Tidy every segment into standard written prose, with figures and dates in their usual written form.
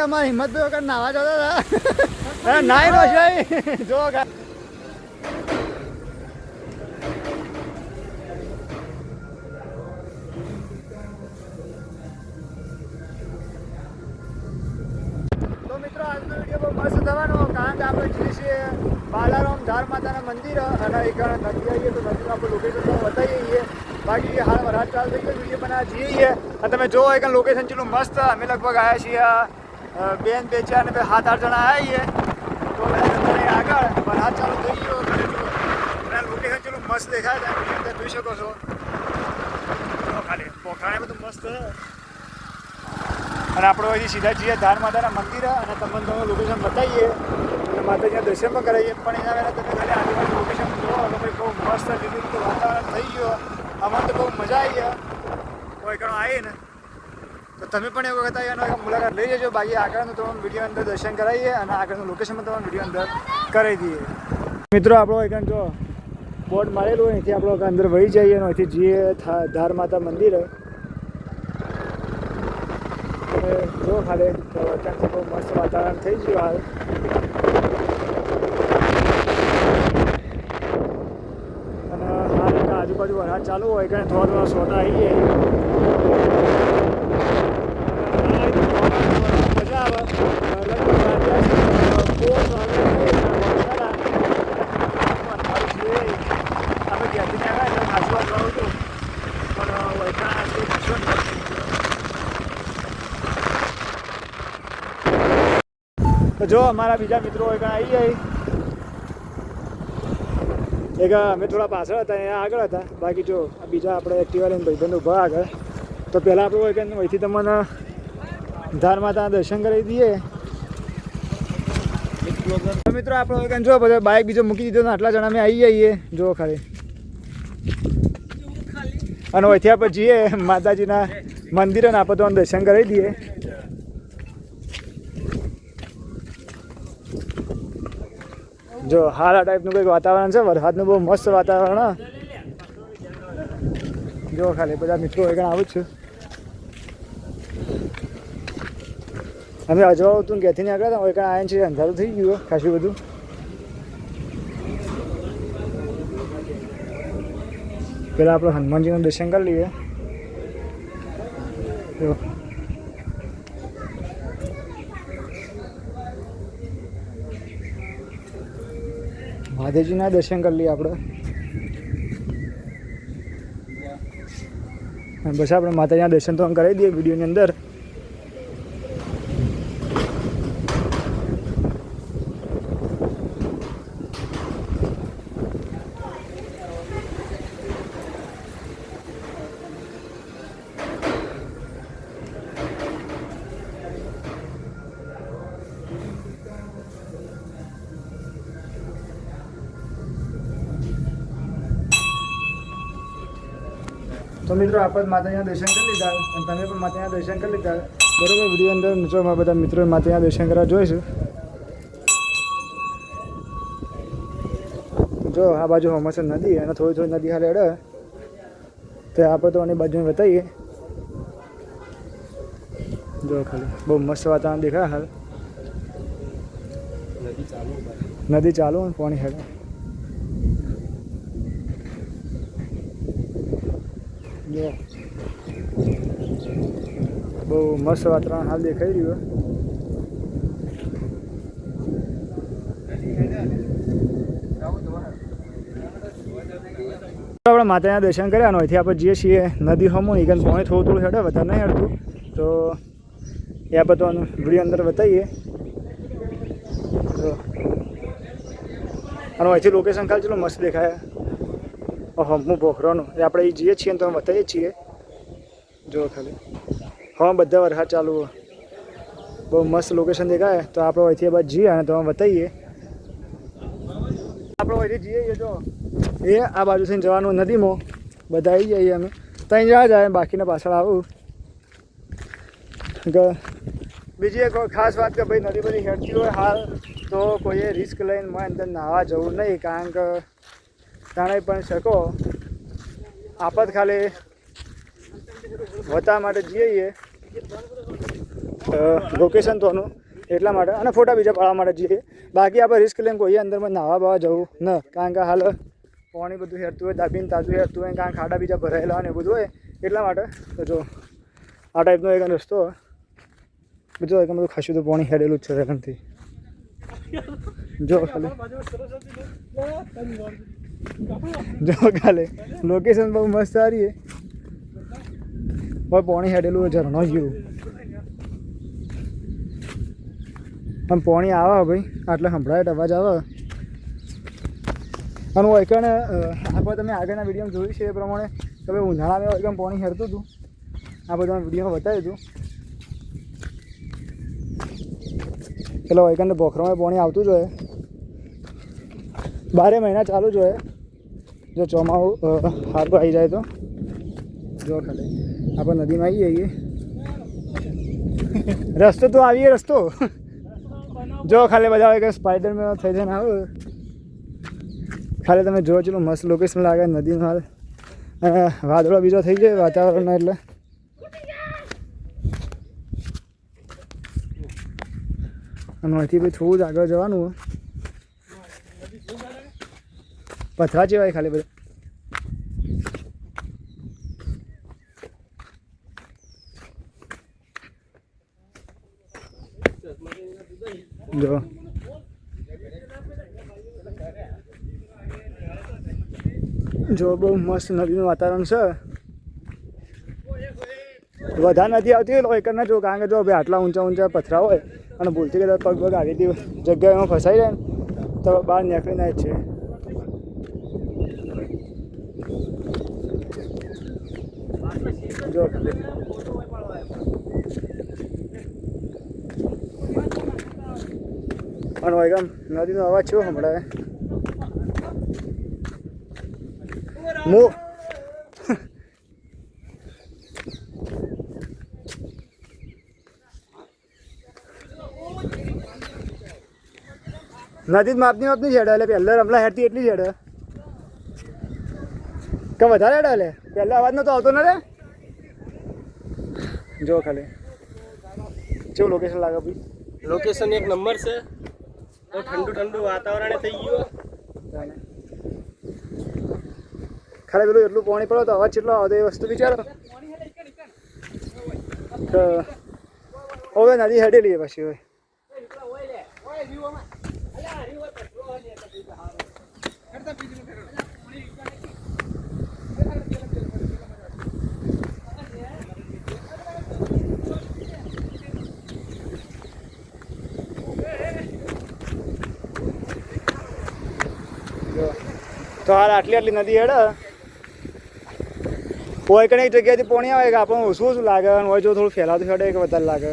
અમારી હિંમત વગર નાવા જતા હતા નાઈ નો છે જો તો મિત્રો આજનો વિડીયો બહુ મસ્ત થવાનો કારણ કે આપણે જઈએ છીએ બાલારામ ધાર માતાના મંદિર અને એક નદી આવીએ તો નદીનું આપણે લોકેશન બતાવીએ છીએ બાકી હાલ વરસાદ ચાલુ થઈ ગયો વિડીયો બનાવવા જઈએ અને તમે જોવો એક લોકેશન ચેટલું મસ્ત અમે લગભગ આવ્યા છીએ બેન બેચા અને 7-8 જણા આવ્યા છીએ તો બધા આગળ વરસાદ ચાલુ થઈ ગયો અને લોકેશન ચેટલું મસ્ત દેખાય તમે જોઈ શકો છો ખાલી પોખરાણે બધું મસ્ત અને આપણે અહીંથી સીધા જઈએ ધાર માતાના મંદિર અને તમને તમે લોકેશન બતાવીએ અને માતાજીના દર્શન પણ કરાવીએ પણ એના પહેલાં તમે ખાલી આજુબાજુ લોકેશન જુઓ તો ભાઈ બહુ મસ્ત લીધું વાતાવરણ થઈ ગયું આમાં તો બહુ મજા આવી કોઈ ઘણો આવી ને તો તમે પણ એક વખત એનો એક મુલાકાત લઈ જજો બાકી આગળનું તમને વિડીયો અંદર દર્શન કરાવીએ અને આગળનું લોકેશન તમને વિડીયો અંદર કરાવી દઈએ મિત્રો આપણો એક જો બોર્ડ મારેલું હોય અહીંથી આપણે અંદર વહી જઈએ અને અહીંથી જઈએ ધાર માતા મંદિર તમે જો ખાલી તો અત્યારથી બહુ મસ્ત વાતાવરણ થઈ ગયું હાલ અને હાલ આજુબાજુ વરસાદ ચાલુ હોય કે થોડા સોટા આવીએ મજા આવે આપણે ક્યાંથી આવ્યા ખાસવા જવું હતું પણ તો જો અમારા બીજા મિત્રો એક આવી જાય એક અમે થોડા પાછળ હતા અહીંયા આગળ હતા બાકી જો બીજા આપણે એક્ટિવા લઈને ભાઈબંધ ઊભા આગળ તો પહેલાં આપણે હોય કે અહીંથી તમને ધાર માતાના દર્શન કરી દઈએ મિત્રો આપણે હોય કે જો બધા બાઇક બીજો મૂકી દીધો ને આટલા જણા અમે આવી જઈએ જો ખાલી અને અહીંથી આપણે જઈએ માતાજીના મંદિરે ને આપણે તો દર્શન કરી દઈએ જો હાલ આ ટાઈપનું કંઈક વાતાવરણ છે વરસાદનું બહુ મસ્ત વાતાવરણ જો ખાલી બધા મિત્રો એક આવું જ છું અમે અજવાળું હતું ક્યાંથી નહીં આગળ હતા એક આયન છે અંધારું થઈ ગયું ખાસું બધું પહેલાં આપણે હનુમાનજીનું દર્શન કરી લઈએ જો મહાદેવજીના દર્શન કરી લઈએ આપણે બસ આપણે માતાજીના દર્શન તો કરાવી દઈએ વિડીયોની અંદર તો મિત્રો આપણે માતાજીના દર્શન કરી લીધા અને તમે પણ માતાજીના દર્શન કરી લીધા બરોબર વિડીયો અંદર જો મારા બધા મિત્રો માતાજીના દર્શન કરવા જોઈશું જો આ બાજુ હોમસ નદી અને થોડી થોડી નદી હાલ એડે તો આપણે તો આની બાજુ બતાવીએ જો ખાલી બહુ મસ્ત વાતાવરણ દેખાય હાલ નદી ચાલુ પાણી હેડે જો બહુ મસ્ત વાતાવરણ હાલ દેખાઈ રહ્યું આપણે માતાના દર્શન કર્યા ને અહીંથી આપણે જઈએ છીએ નદી હમો એકન પાણી થોડું થોડું હેડે વધારે નહીં હેડતું તો એ આપણે તો વિડીયો અંદર બતાવીએ અને અહીંથી લોકેશન ખાલી ચલો મસ્ત દેખાય હમું પોખરાનું એ આપણે એ જઈએ છીએ ને તો બતાવીએ છીએ જો ખાલી હા બધા વરસાદ ચાલુ બહુ મસ્ત લોકેશન દેખાય તો આપણે અહીંથી બાદ જઈએ અને તમે બતાવીએ આપણે અહીંથી જઈએ જો એ આ બાજુથી જવાનું નદીમાં બધા આવી જઈએ અમે ત્યાં જવા જાય બાકીને પાછળ આવું બીજી એક ખાસ વાત કે ભાઈ નદી બધી હેડતી હોય હાલ તો કોઈએ રિસ્ક લઈને મને અંદર નાહવા જવું નહીં કારણ કે તણાઈ પણ શકો આપત ખાલી વતા માટે જઈએ લોકેશન તોનું એટલા માટે અને ફોટા બીજા પાડવા માટે જઈએ. બાકી આપણે રિસ્ક લઈને કોઈ અંદરમાં નાવા બાવા જવું ન, કારણ કે હાલ પાણી બધું હેરતું હોય, દાબીને તાજું હેરતું હોય, કારણ ખાડા બીજા ભરાયેલા અને એ બધું હોય એટલા માટે. તો જો આ ટાઈપનો એક રસ્તો બધું એક બધું ખાસું તો પાણી હેરેલું જ છે એનાથી. જો ખાલી જો ખાલી લોકેશન બહુ મસ્ત સારી છે. પાણી હેડેલું હોય ઝરણો જેવું આમ પાણી આવે ભાઈ આટલે સંભળાય અવાજ આવે. અને વૈકણ આપણે તમે આગળના વિડીયોમાં જોયું છે એ પ્રમાણે કે ભાઈ ઉનાળામાં વૈકણ પાણી હેરતું હતું. આ બધું વિડીયોમાં બતાવ્યું હતું. પેલા વૈકણ બોખરામાં પાણી આવતું જ હોય, 12 મહિના ચાલુ જ હોય. જો ચોમાસું હારું આવી જાય તો જો ખાલી આપણે નદીમાં આવી જઈએ. રસ્તો તો આવીએ રસ્તો જો ખાલી બધા હોય કે સ્પાઈડરમેન થઈ જાય ને આવું. ખાલી તમે જો ચલો મસ્ત લોકેશન લાગે નદીનું હાલ. અને વાદળો બીજો થઈ જાય વાતાવરણ એટલે અને અહીંથી ભાઈ થોડું જ આગળ જવાનું હોય. પથરા જેવાય ખાલી બધા. જો બહુ મસ્ત નદીનું વાતાવરણ છે. વધારે નથી આવતી હોય એક ના જો, કારણ કે જો ભાઈ આટલા ઊંચા ઊંચા પથરા હોય અને ભૂલથી કદાચ પગ પગ આવી હતી જગ્યાએ એમાં ફસાઈ જાય ને તો બહાર નીકળી ના જ છે. જો અને વૈગમ નદીનો અવાજ શું સંભળાય. નદી માપની માપની છેડે એટલે પહેલાં રમલા હેડતી એટલી છેડે કે વધારે હેડે એટલે પહેલાં અવાજ નતો આવતો ને રે. જો ખાલી કેવું લોકેશન લાગે ભાઈ. લોકેશન એક નંબર છે. તો ઠંડુ ઠંડુ વાતાવરણ થઈ ગયું. ખાલી પેલું એટલું પાણી પડે તો અવાજ કેટલો આવતો એ વસ્તુ વિચારો. તો હવે નદી હેડેલી પછી હોય. તો હાલ આટલી નદી હેડે હોય કઈ જગ્યાએથી પાણી આવે કે આપણને ઓછું ઓછું લાગે અને હોય જો થોડું ફેલાતું હેડે કે વધારે લાગે.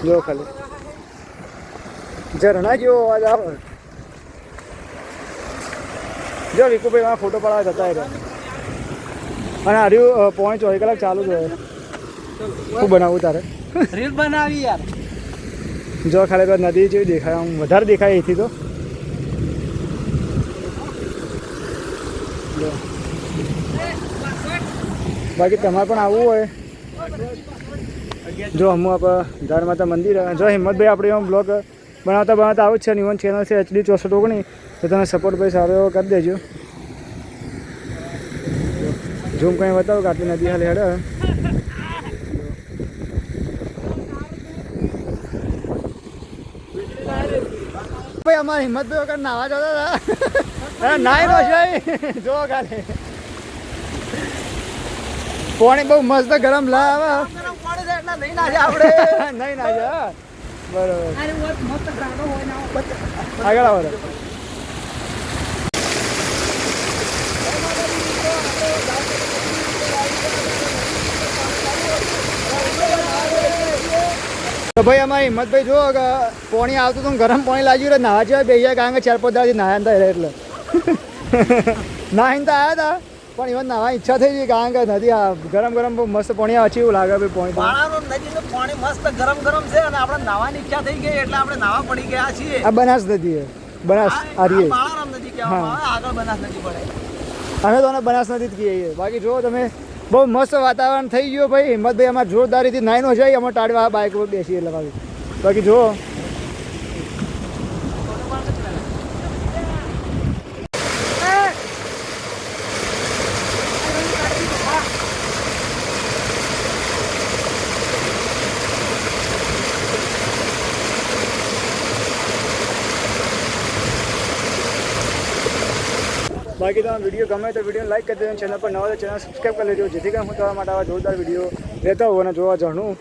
જો ખાલી ઝરણા જેવો અવાજ આવે. જો વિકુભાઈ એમાં ફોટો પાડવા જતા રહ્યા અને હાર્યું 24 કલાક ચાલુ જ હોય. શું બનાવવું તારે? રીલ બનાવી યાર. જો ખાલી નદી જેવી દેખાય, આમ વધારે દેખાય અહીંથી તો. બાકી તમારે પણ આવવું હોય જો હમું આપણે ધાર માતા મંદિર. જો હિંમતભાઈ આપણે એમાં બ્લોગ બનાવતા આવું જ છે. નિવન ચેનલ છે HD 6419. તો તમે સપોર્ટ ભાઈ સારો એવો કરી દેજો. ઝૂમ કંઈ બતાવો કે આટલી નદી હાલ હેડે. ભાઈ અમારે હિંમતભાઈ વગર નાવા જતા હતા નાઈ નો છે. જો ખાલી પાણી બહુ મસ્ત ગરમ લાવે. નહીં ના આપણે નહીં ના જાય. બરોબર આગળ આવો. તો ભાઈ અમારે હિંમતભાઈ જો પાણી આવતું હતું ગરમ પાણી લાગ્યું એટલે નાવા જેવા બે જાય, કારણ કે 4-5 દાડાથી નાયા હતા એટલે નાહીને તો આવ્યા હતા પણ ઇવન નાવા ઈચ્છા થઈ ગઈ, કારણ કે નદી ગરમ ગરમ બહુ મસ્ત પાણી આવે છે એવું લાગે ભાઈ. પાણી બાળાનું નદીનું પાણી મસ્ત ગરમ ગરમ છે અને આપણે નાવાની ઈચ્છા થઈ ગઈ એટલે આપણે નાવા પડી ગયા છીએ. આ બનાસ નદી છે. બનાસ આરીએ બાળારામ નદી કહેવામાં આવે, આગળ બનાસ નદી પડે. અમે તો બનાસ નદી જ કહીએ. બાકી જો તમે બહુ મસ્ત વાતાવરણ થઈ ગયું ભાઈ. હિંમતભાઈ અમારે જોરદારીથી નાઈનો જાય અમે ટાળવા બાઇક ઉપર બેસી એટલે બાકી જુઓ બાકી તમે વિડીયો ગમે તો વિડીયો લાઈક કરી દેજો. ચેનલ પર નવા ચેનલ સબસ્ક્રાઈબ કરી લેજો જેથી કરીને હું તમારા માટે આવા જોરદાર વિડીયો લેતા હોઉં અને જોવા જાણું